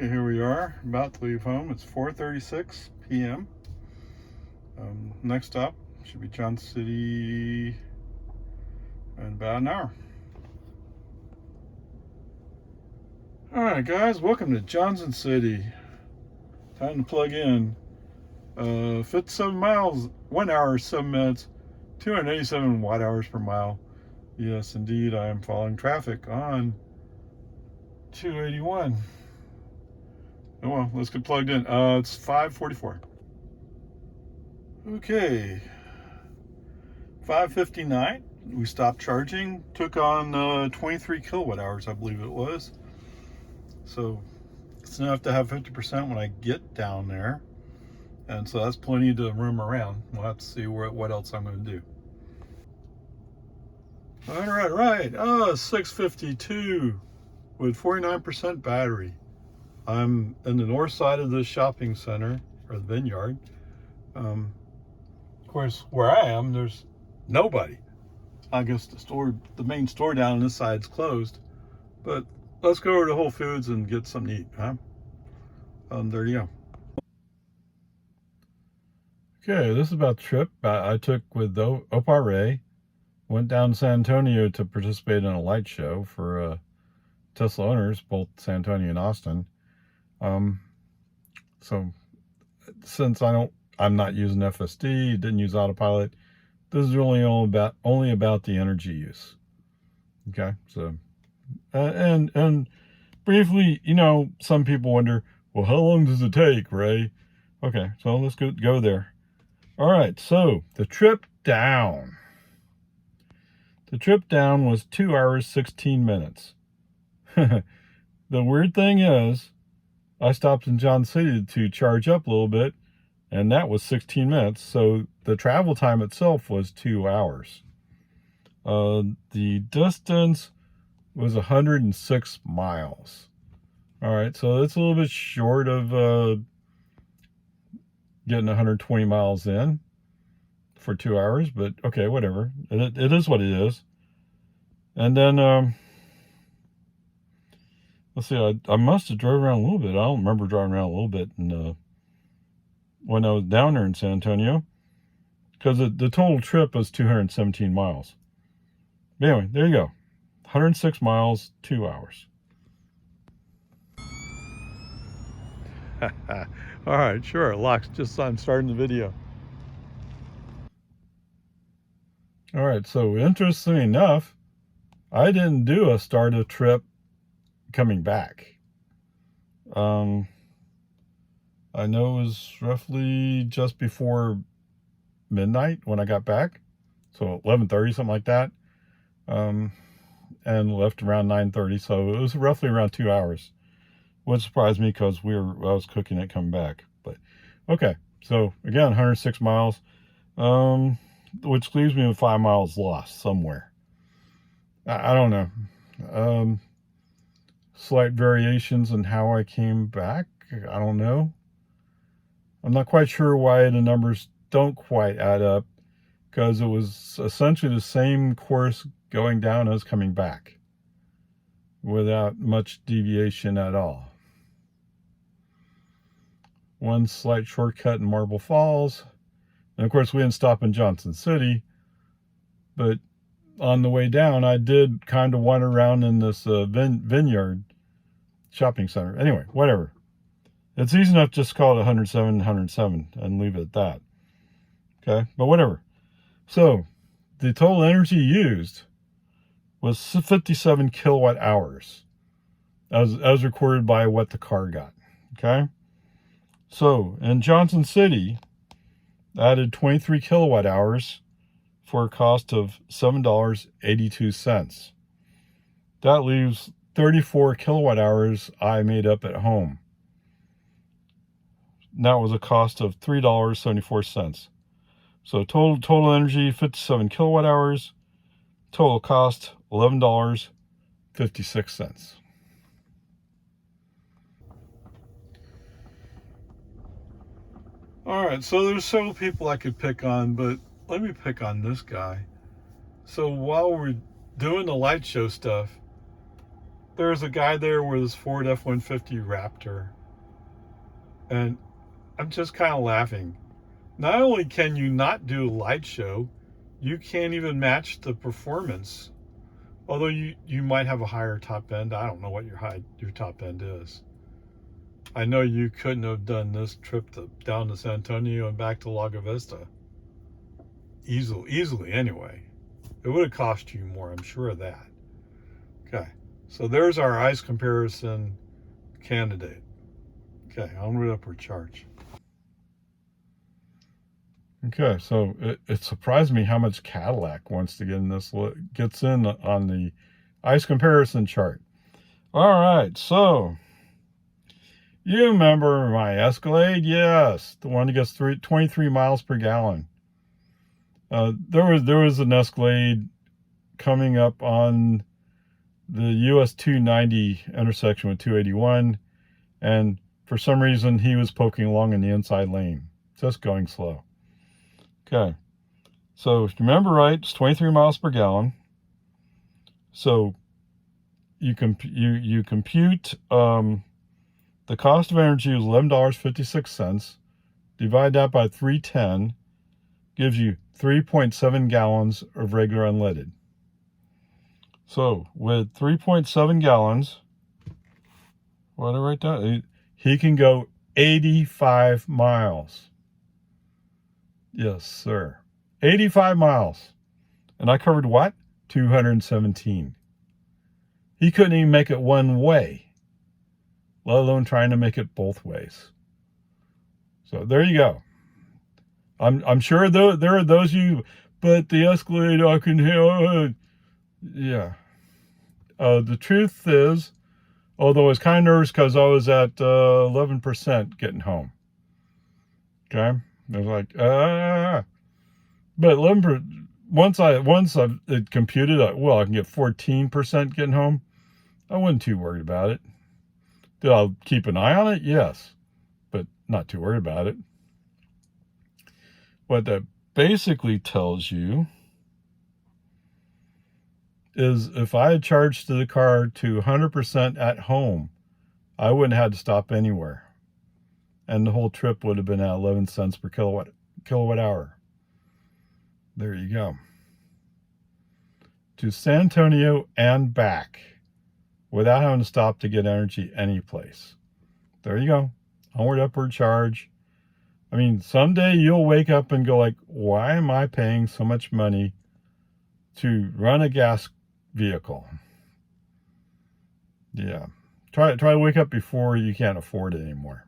Okay, here we are, about to leave home. It's 4:36 p.m. Next stop should be Johnson City in about an hour. All right, guys, welcome to Johnson City. Time to plug in. 57 miles, 1 hour, 7 minutes, 287 watt hours per mile. Yes, indeed, I am following traffic on 281. Oh well, let's get plugged in. It's 5:44. Okay, 5:59. We stopped charging. Took on 23 kilowatt hours, I believe it was. So it's enough to have 50% when I get down there, and so that's plenty to roam around. We'll have to see what else I'm going to do. All right. 6:52 with 49% battery. I'm in the north side of the shopping center, or the vineyard. Of course, where I am, there's nobody. I guess the main store down on this side is closed. But let's go over to Whole Foods and get something to eat, huh? There you go. Okay, this is about the trip I took with OPARAY. Went down to San Antonio to participate in a light show for Tesla owners, both San Antonio and Austin. So since I'm not using FSD, didn't use autopilot, this is really only about the energy use. Okay, so and briefly, some people wonder, well, how long does it take, Ray? Okay, so let's go there. All right, so the trip down was 2 hours 16 minutes. The weird thing is, I stopped in Johnson City to charge up a little bit, and that was 16 minutes. So the travel time itself was 2 hours. The distance was 106 miles. All right, so that's a little bit short of getting 120 miles in for 2 hours, but okay, whatever. It is what it is. And then, let's see, I must have drove around a little bit. I don't remember driving around a little bit when I was down there in San Antonio, because the total trip was 217 miles. Anyway, there you go. 106 miles, 2 hours. All right, sure, it locks just I'm starting the video. All right, so interestingly enough, I didn't do a start of trip coming back. I know it was roughly just before midnight when I got back, so 11:30, something like that, and left around 9:30, so it was roughly around 2 hours. Wouldn't surprise me because I was cooking it coming back. But okay, so again, 106 miles, which leaves me with 5 miles lost somewhere. I don't know. Slight variations in how I came back. I don't know. I'm not quite sure why the numbers don't quite add up, because it was essentially the same course going down as coming back without much deviation at all. One slight shortcut in Marble Falls. And of course, we didn't stop in Johnson City, but on the way down, I did kind of wander around in this vineyard shopping center. Anyway, whatever. It's easy enough just to call it 107 and leave it at that. Okay, but whatever. So the total energy used was 57 kilowatt hours as recorded by what the car got. Okay, so in Johnson City, added 23 kilowatt hours for a cost of $7.82. That leaves 34 kilowatt hours I made up at home. That was a cost of $3.74. So total energy, 57 kilowatt hours. Total cost, $11.56. All right, so there's several people I could pick on, but let me pick on this guy. So while we're doing the light show stuff, there's a guy there with his Ford F-150 Raptor, and I'm just kind of laughing. Not only can you not do a light show, you can't even match the performance. Although you might have a higher top end. I don't know what your top end is. I know you couldn't have done this trip down to San Antonio and back to Lago Vista. Easily anyway. It would have cost you more, I'm sure of that. Okay, so there's our ice comparison candidate. Okay, onward upward charge. Okay, so it surprised me how much Cadillac wants to get in this, gets in on the ice comparison chart. All right, so you remember my Escalade? Yes, the one that gets 23 miles per gallon. There was an Escalade coming up on the US 290 intersection with 281, and for some reason he was poking along in the inside lane, just going slow. Okay, so if you remember right, it's 23 miles per gallon. So you compute the cost of energy is $11.56. Divide that by 310, gives you 3.7 gallons of regular unleaded. So with 3.7 gallons, what did I write down? He can go 85 miles. Yes, sir. 85 miles. And I covered what? 217. He couldn't even make it one way, let alone trying to make it both ways. So there you go. I'm sure there are those you, but the Escalade I can hear. Yeah. The truth is, although I was kind of nervous because I was at 11% getting home. Okay, I was like, but 11%. Once it computed, well, I can get 14% getting home. I wasn't too worried about it. Did I keep an eye on it? Yes, but not too worried about it. What that basically tells you is if I had charged the car to 100% at home, I wouldn't have had to stop anywhere. And the whole trip would have been at 11 cents per kilowatt hour. There you go. To San Antonio and back without having to stop to get energy anyplace. There you go. Onward, upward charge. I mean, someday you'll wake up and go like, why am I paying so much money to run a gas vehicle? Yeah. Try to wake up before you can't afford it anymore.